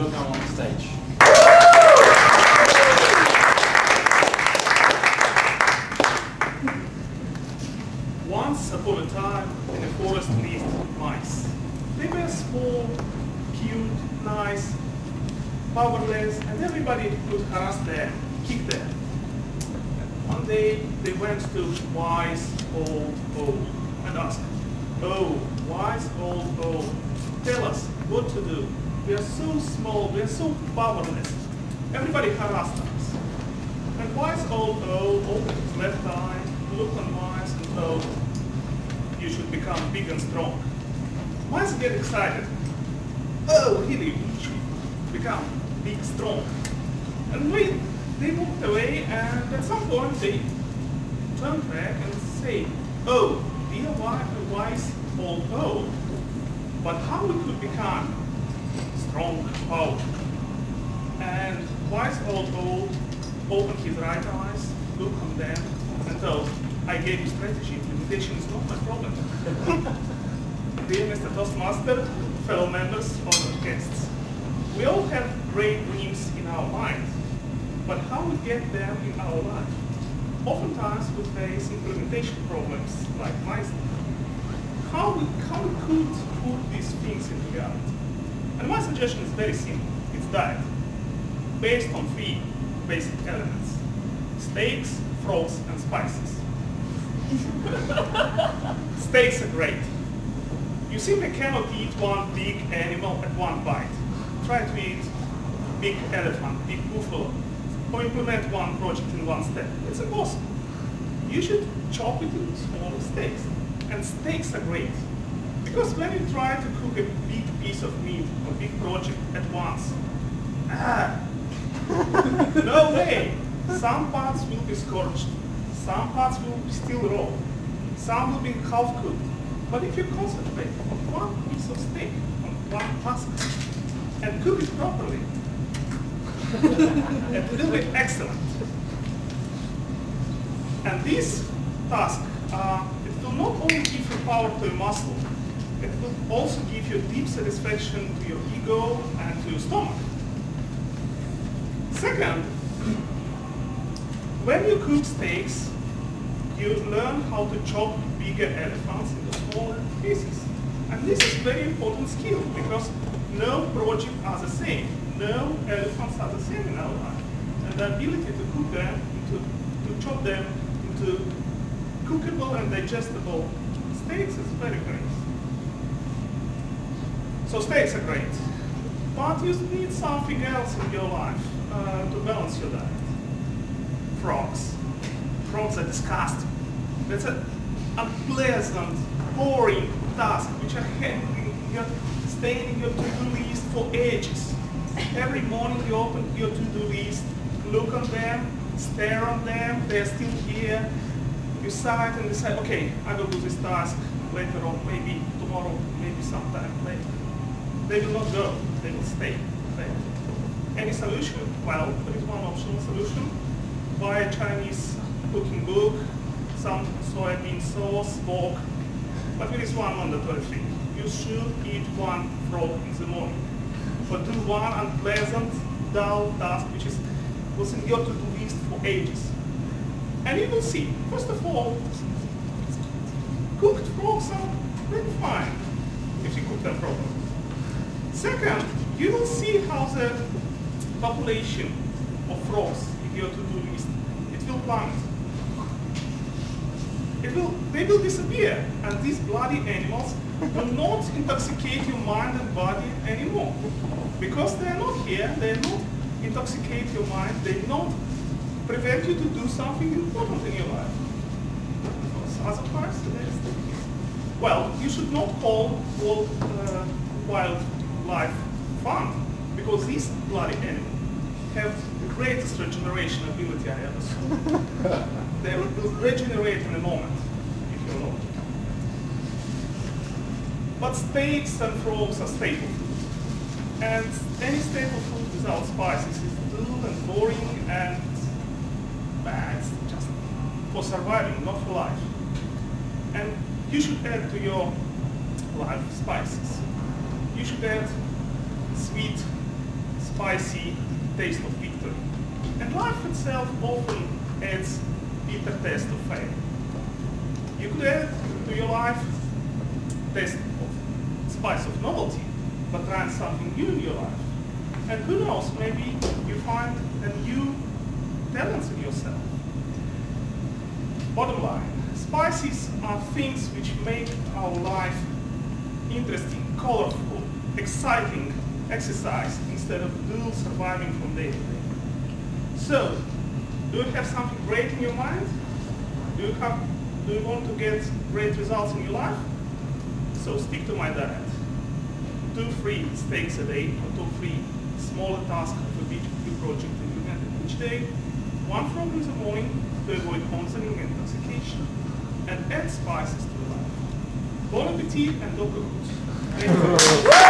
welcome on stage. Once upon a time, in a forest lived mice. They were small, cute, nice, powerless, and everybody could harass them, kick them. One day, they went to wise old owl and asked, "Oh, wise old owl, tell us what to do. We are so small, we are so powerless. Everybody harassed us." And wise old owl opened his left eye, looked on mice and told, "You should become big and strong." Mice get excited. "Oh, really, we should become big, strong." And they walked away, and at some point they turned back and say, "Oh, dear wise old owl, but how we could become strong, powerful?" And wise old owl opened his right eyes, looked on them, and told, "I gave you strategy. Implementation is not my problem." Dear Mr. Toastmaster, fellow members, honored guests, we all have great dreams in our minds, but how we get them in our life? Oftentimes we face implementation problems like mice. How we could put these things in reality? And my suggestion is very simple. It's diet, based on 3 basic elements: steaks, frogs, and spices. Steaks are great. You simply cannot eat one big animal at one bite. Try to eat big elephant, big buffalo, or implement one project in one step. It's impossible. You should chop it into smaller steaks. And steaks are great, because when you try to cook a big piece of meat or big project at once, no way! Some parts will be scorched, some parts will be still raw, some will be half cooked. But if you concentrate on one piece of steak, on one task, and cook it properly, it will be excellent. And this task, it will not only give you power to your muscle, it will also give you deep satisfaction to your ego and to your stomach. Second, when you cook steaks, you learn how to chop bigger elephants into smaller pieces. And this is a very important skill, because no project are the same. No elephants are the same in our life. And the ability to cook them, to chop them into cookable and digestible steaks is very great. So steaks are great. But you need something else in your life to balance your diet. Frogs. Frogs are disgusting. That's an unpleasant, boring task which are staying in your to-do list for ages. Every morning you open your to-do list, look on them, stare on them, they're still here. You sigh and decide, okay, I will do this task later on, maybe tomorrow, maybe sometime later. They will not go, they will stay there. Any solution? Well, there is one optional solution. Buy a Chinese cooking book, some soybean sauce, wok, but there is one mandatory thing. You should eat one frog in the morning. But do one unpleasant, dull task which was in your to-do list for ages. And you will see, first of all, cooked frogs are very fine if you cook them properly. Second, you will see how the population of frogs in your to-do list, it will plummet. They will disappear, and these bloody animals will not intoxicate your mind and body anymore. Because they are not here, they are not intoxicate your mind, they not prevent you to do something important in your life. Because otherwise, they're still here. Well, you should not call all wildlife fun, because these bloody animals have the greatest regeneration ability I ever saw. They will regenerate in a moment, if you know. But steaks and frogs are staple food. And any staple food without spices is dull and boring and bad. It's just for surviving, not for life. And you should add to your life spices. You should add sweet spicy taste of victory. And life itself often adds bitter taste of failure. You could add to your life taste of spice of novelty, but try something new in your life. And who knows, maybe you find a new talent in yourself. Bottom line, spices are things which make our life interesting, colorful, exciting exercise instead of dull surviving from day to day. So, do you have something great in your mind? Do you want to get great results in your life? So stick to my diet. 2-3 steaks a day, or 2-3 smaller tasks of a big project implemented each day. 1 frog in the morning to avoid consuming intoxication, and add spices to your life. Bon appetit and Dr. Thank you.